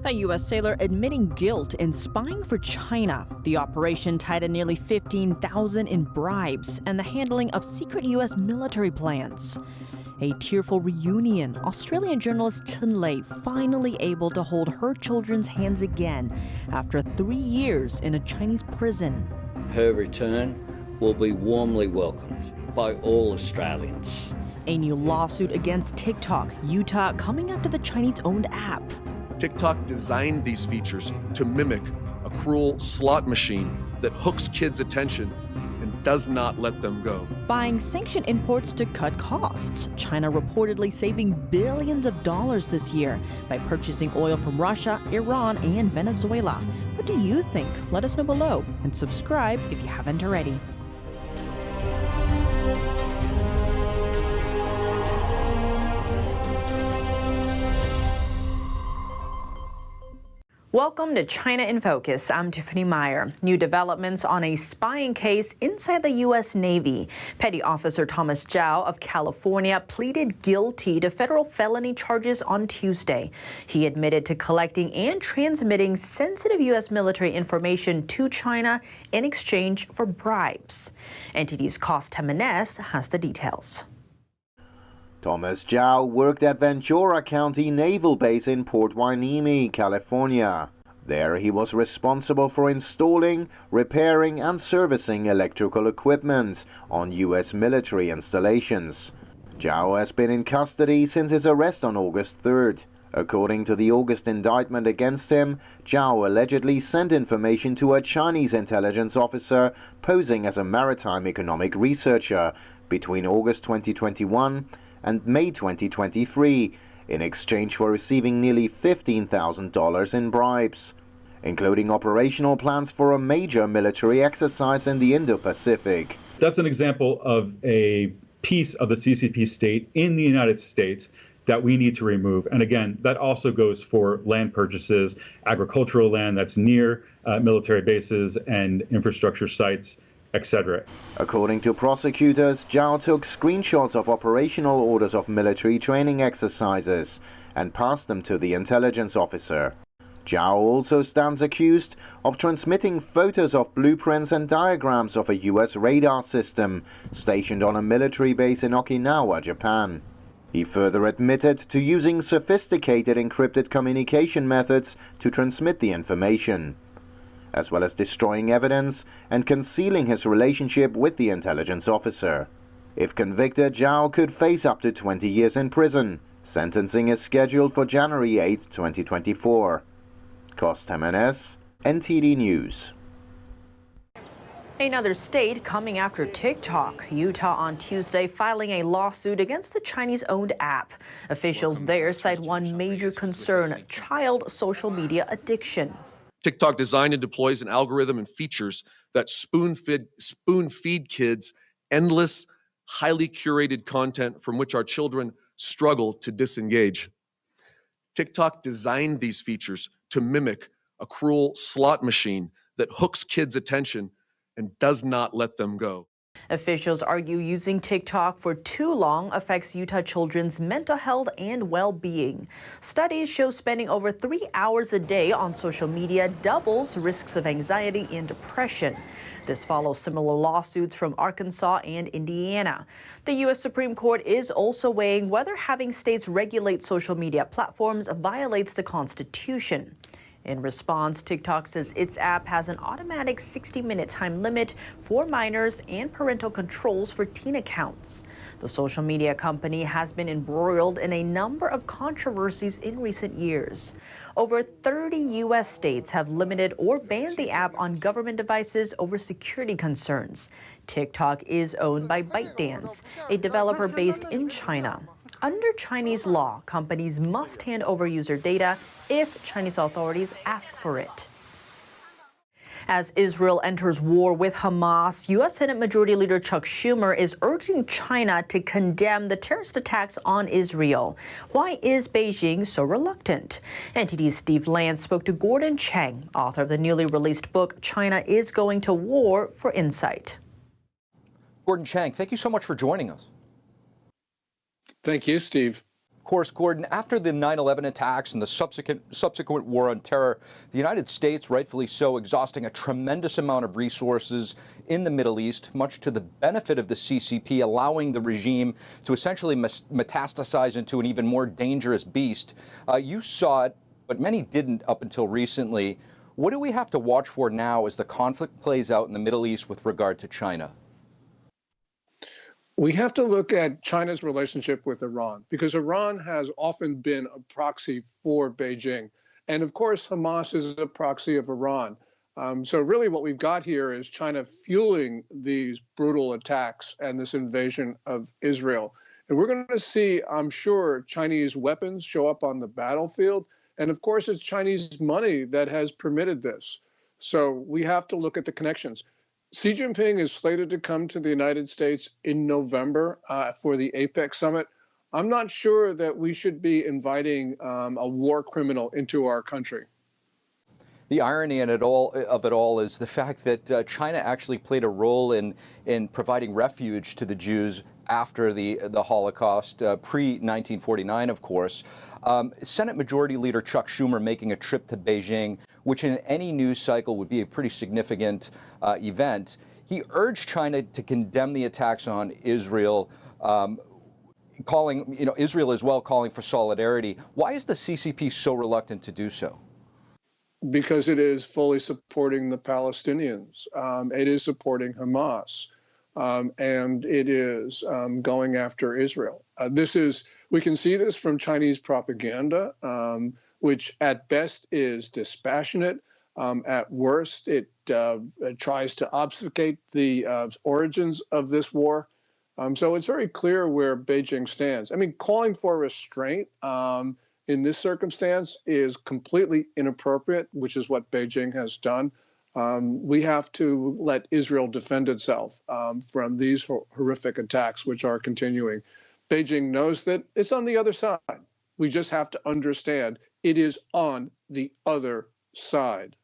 A U.S. sailor admitting guilt in spying for China. The operation tied in nearly $15,000 in bribes and the handling of secret U.S. military plans. A tearful reunion. Australian journalist Cheng Lei finally able to hold her children's hands again after 3 years in a Chinese prison. Her return will be warmly welcomed by all Australians. A new lawsuit against TikTok, Utah coming after the Chinese-owned app. TikTok designed these features to mimic a cruel slot machine that hooks kids' attention and does not let them go. Buying sanctioned imports to cut costs. China reportedly saving billions of dollars this year by purchasing oil from Russia, Iran, and Venezuela. What do you think? Let us know below and subscribe if you haven't already. Welcome to China in Focus. I'm Tiffany Meyer. New developments on a spying case inside the U.S. Navy. Petty Officer Thomas Zhao of California pleaded guilty to federal felony charges on Tuesday. He admitted to collecting and transmitting sensitive U.S. military information to China in exchange for bribes. NTD's Cos Temenes has the details. Thomas Zhao worked at Ventura County Naval Base in Port Hueneme, California. There he was responsible for installing, repairing and servicing electrical equipment on U.S. military installations. Zhao has been in custody since his arrest on August 3rd. According to the August indictment against him, Zhao allegedly sent information to a Chinese intelligence officer posing as a maritime economic researcher between August 2021 and May 2023, in exchange for receiving nearly $15,000 in bribes, including operational plans for a major military exercise in the Indo-Pacific. That's an example of a piece of the CCP state in the United States that we need to remove. And again, that also goes for land purchases, agricultural land that's near military bases and infrastructure sites, etc. According to prosecutors, Zhao took screenshots of operational orders of military training exercises and passed them to the intelligence officer. Zhao also stands accused of transmitting photos of blueprints and diagrams of a U.S. radar system stationed on a military base in Okinawa, Japan. He further admitted to using sophisticated encrypted communication methods to transmit the information, as well as destroying evidence and concealing his relationship with the intelligence officer. If convicted, Zhao could face up to 20 years in prison. Sentencing is scheduled for January 8, 2024. Cos Temenes, NTD News. Another state coming after TikTok. Utah on Tuesday filing a lawsuit against the Chinese-owned app. Officials there cite one major concern: child social media addiction. TikTok designed and deploys an algorithm and features that spoon feed kids endless, highly curated content from which our children struggle to disengage. TikTok designed these features to mimic a cruel slot machine that hooks kids' attention and does not let them go. Officials argue using TikTok for too long affects Utah children's mental health and well-being. Studies show spending over 3 hours a day on social media doubles risks of anxiety and depression. This follows similar lawsuits from Arkansas and Indiana. The U.S. Supreme Court is also weighing whether having states regulate social media platforms violates the Constitution. In response, TikTok says its app has an automatic 60-minute time limit for minors and parental controls for teen accounts. The social media company has been embroiled in a number of controversies in recent years. Over 30 U.S. states have limited or banned the app on government devices over security concerns. TikTok is owned by ByteDance, a developer based in China. Under Chinese law, companies must hand over user data if Chinese authorities ask for it. As Israel enters war with Hamas, U.S. Senate Majority Leader Chuck Schumer is urging China to condemn the terrorist attacks on Israel. Why is Beijing so reluctant? NTD's Steve Lance spoke to Gordon Chang, author of the newly released book, China is Going to War, for insight. Gordon Chang, thank you so much for joining us. Thank you, Steve. Of course, Gordon, after the 9/11 attacks and the subsequent war on terror, the United States, rightfully so, exhausting a tremendous amount of resources in the Middle East, much to the benefit of the CCP, allowing the regime to essentially metastasize into an even more dangerous beast. You saw it, but many didn't up until recently. What do we have to watch for now as the conflict plays out in the Middle East with regard to China? We have to look at China's relationship with Iran, because Iran has often been a proxy for Beijing. And of course, Hamas is a proxy of Iran. So really what we've got here is China fueling these brutal attacks and this invasion of Israel. And we're going to see, I'm sure, Chinese weapons show up on the battlefield. And of course, it's Chinese money that has permitted this. So we have to look at the connections. Xi Jinping is slated to come to the United States in November for the APEC summit. I'm not sure that we should be inviting a war criminal into our country. The irony of it all is the fact that China actually played a role in providing refuge to the Jews after the Holocaust, pre-1949, of course. Senate Majority Leader Chuck Schumer making a trip to Beijing, which in any news cycle would be a pretty significant event. He urged China to condemn the attacks on Israel, calling, Israel as well, calling for solidarity. Why is the CCP so reluctant to do so? Because it is fully supporting the Palestinians. It is supporting Hamas. And it is going after Israel. We can see this from Chinese propaganda, which at best is dispassionate. At worst, it tries to obfuscate the origins of this war. So it's very clear where Beijing stands. I mean, calling for restraint in this circumstance is completely inappropriate, which is what Beijing has done. We have to let Israel defend itself from these horrific attacks, which are continuing. Beijing knows that it's on the other side. We just have to understand it is on the other side.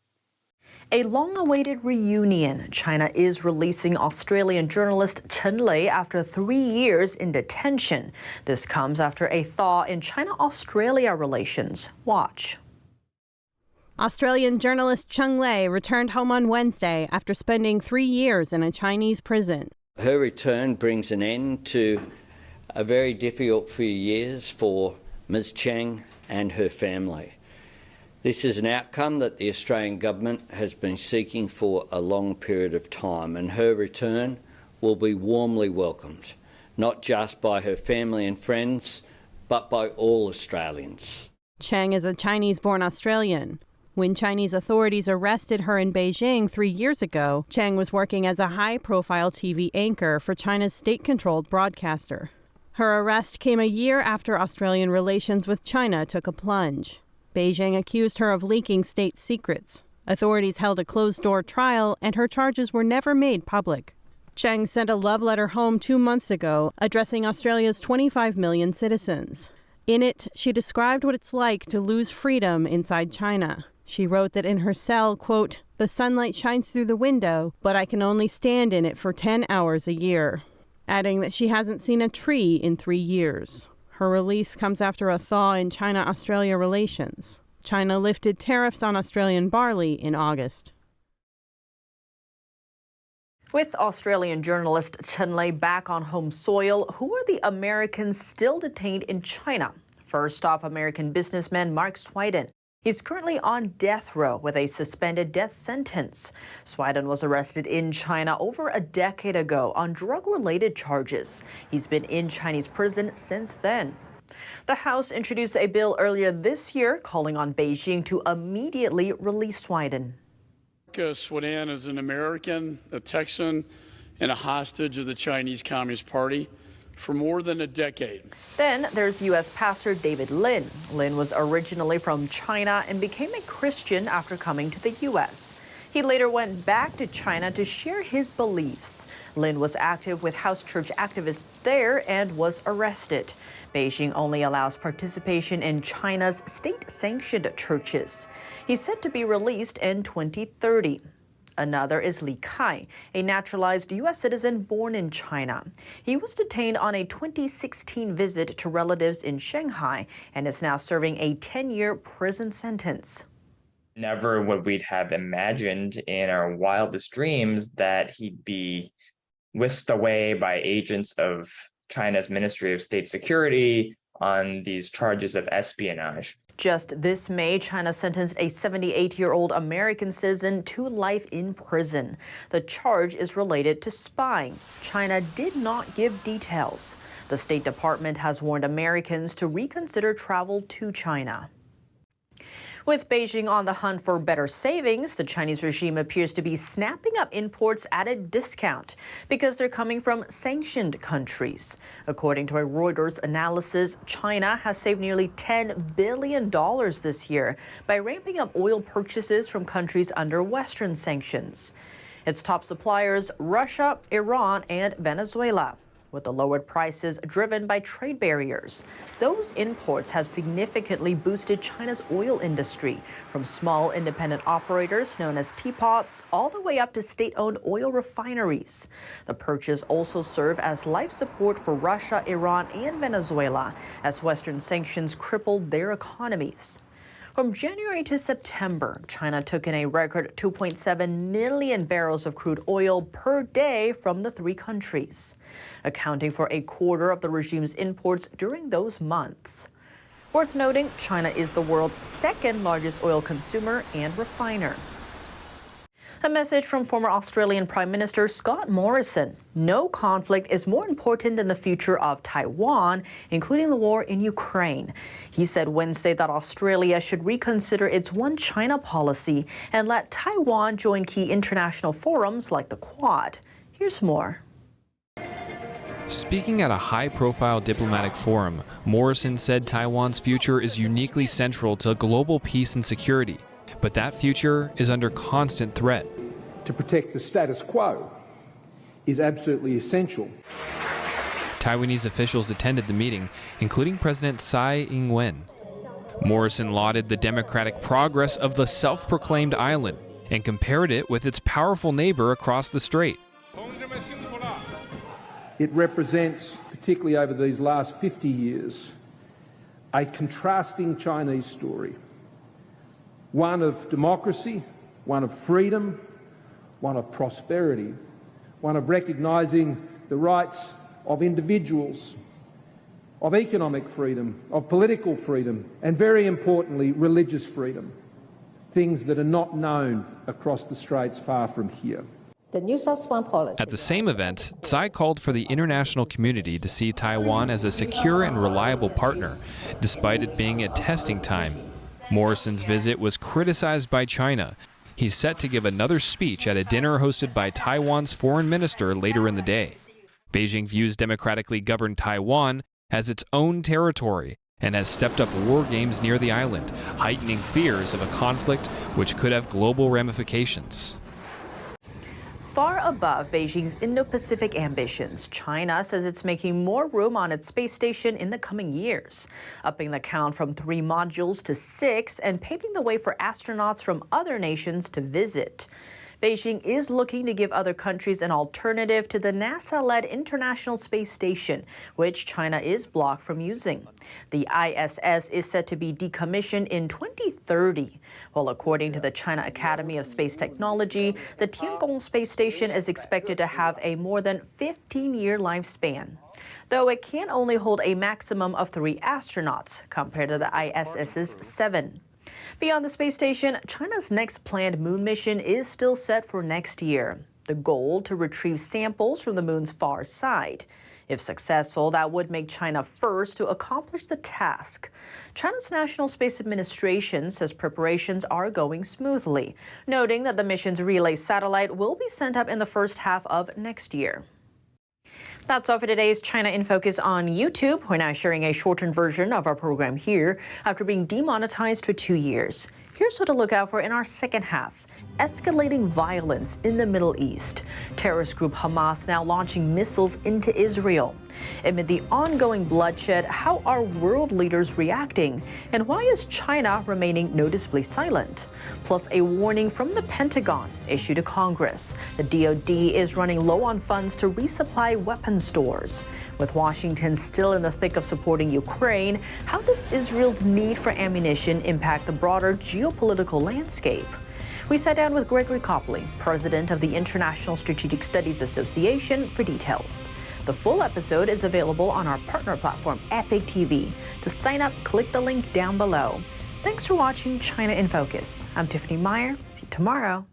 A long-awaited reunion. China is releasing Australian journalist Cheng Lei after 3 years in detention. This comes after a thaw in China-Australia relations. Watch. Australian journalist Cheng Lei returned home on Wednesday after spending 3 years in a Chinese prison. Her return brings an end to a very difficult few years for Ms. Chang and her family. This is an outcome that the Australian government has been seeking for a long period of time, and her return will be warmly welcomed, not just by her family and friends, but by all Australians. Chang is a Chinese-born Australian. When Chinese authorities arrested her in Beijing 3 years ago, Chang was working as a high-profile TV anchor for China's state-controlled broadcaster. Her arrest came a year after Australian relations with China took a plunge. Beijing accused her of leaking state secrets. Authorities held a closed-door trial, and her charges were never made public. Chang sent a love letter home 2 months ago, addressing Australia's 25 million citizens. In it, she described what it's like to lose freedom inside China. She wrote that in her cell, quote, "The sunlight shines through the window, but I can only stand in it for 10 hours a year," adding that she hasn't seen a tree in 3 years. Her release comes after a thaw in China-Australia relations. China lifted tariffs on Australian barley in August. With Australian journalist Cheng Lei back on home soil, who are the Americans still detained in China? First off, American businessman Mark Swiden. He's currently on death row with a suspended death sentence. Swiden was arrested in China over a decade ago on drug-related charges. He's been in Chinese prison since then. The House introduced a bill earlier this year calling on Beijing to immediately release Swiden. Swiden is an American, a Texan, and a hostage of the Chinese Communist Party for more than a decade. Then there's U.S. pastor David Lin. Lin was originally from China and became a Christian after coming to the U.S. He later went back to China to share his beliefs. Lin was active with house church activists there and was arrested. Beijing only allows participation in China's state-sanctioned churches. He's set to be released in 2030. Another is Li Kai, a naturalized U.S. citizen born in China. He was detained on a 2016 visit to relatives in Shanghai and is now serving a 10-year prison sentence. Never would we have imagined in our wildest dreams that he'd be whisked away by agents of China's Ministry of State Security on these charges of espionage. Just this May, China sentenced a 78-year-old American citizen to life in prison. The charge is related to spying. China did not give details. The State Department has warned Americans to reconsider travel to China. With Beijing on the hunt for better savings, the Chinese regime appears to be snapping up imports at a discount because they're coming from sanctioned countries. According to a Reuters analysis, China has saved nearly $10 billion this year by ramping up oil purchases from countries under Western sanctions. Its top suppliers, Russia, Iran, and Venezuela. With the lowered prices driven by trade barriers, those imports have significantly boosted China's oil industry, from small independent operators known as teapots all the way up to state-owned oil refineries. The purchase also served as life support for Russia, Iran, and Venezuela as Western sanctions crippled their economies. From January to September, China took in a record 2.7 million barrels of crude oil per day from the three countries, accounting for a quarter of the regime's imports during those months. Worth noting, China is the world's second largest oil consumer and refiner. A message from former Australian Prime Minister Scott Morrison. No conflict is more important than the future of Taiwan, including the war in Ukraine. He said Wednesday that Australia should reconsider its one China policy and let Taiwan join key international forums like the Quad. Here's more. Speaking at a high-profile diplomatic forum, Morrison said Taiwan's future is uniquely central to global peace and security. But that future is under constant threat. To protect the status quo is absolutely essential. Taiwanese officials attended the meeting, including President Tsai Ing-wen. Morrison lauded the democratic progress of the self-proclaimed island and compared it with its powerful neighbor across the strait. It represents, particularly over these last 50 years, a contrasting Chinese story. One of democracy, one of freedom, one of prosperity, one of recognising the rights of individuals, of economic freedom, of political freedom, and very importantly, religious freedom, things that are not known across the straits far from here. At the same event, Tsai called for the international community to see Taiwan as a secure and reliable partner, despite it being at testing time. Morrison's visit was criticized by China. He's set to give another speech at a dinner hosted by Taiwan's foreign minister later in the day. Beijing views democratically governed Taiwan as its own territory and has stepped up war games near the island, heightening fears of a conflict which could have global ramifications. Far above Beijing's Indo-Pacific ambitions, China says it's making more room on its space station in the coming years, upping the count from 3 modules to 6 and paving the way for astronauts from other nations to visit. Beijing is looking to give other countries an alternative to the NASA-led International Space Station, which China is blocked from using. The ISS is set to be decommissioned in 2030. Well, according to the China Academy of Space Technology, the Tiangong Space Station is expected to have a more than 15-year lifespan, though it can only hold a maximum of 3 astronauts compared to the ISS's 7. Beyond the space station, China's next planned moon mission is still set for next year. The goal to retrieve samples from the moon's far side. If successful, that would make China first to accomplish the task. China's National Space Administration says preparations are going smoothly, noting that the mission's relay satellite will be sent up in the first half of next year. That's all for today's China in Focus on YouTube. We're now sharing a shortened version of our program here after being demonetized for 2 years. Here's what to look out for in our second half. escalating violence in the Middle East. Terrorist group Hamas now launching missiles into Israel. Amid the ongoing bloodshed, how are world leaders reacting? And why is China remaining noticeably silent? Plus, a warning from the Pentagon issued to Congress. The DoD is running low on funds to resupply weapon stores. With Washington still in the thick of supporting Ukraine, how does Israel's need for ammunition impact the broader geopolitical landscape? We sat down with Gregory Copley, president of the International Strategic Studies Association, for details. The full episode is available on our partner platform, Epic TV. To sign up, click the link down below. Thanks for watching China in Focus. I'm Tiffany Meyer. See you tomorrow.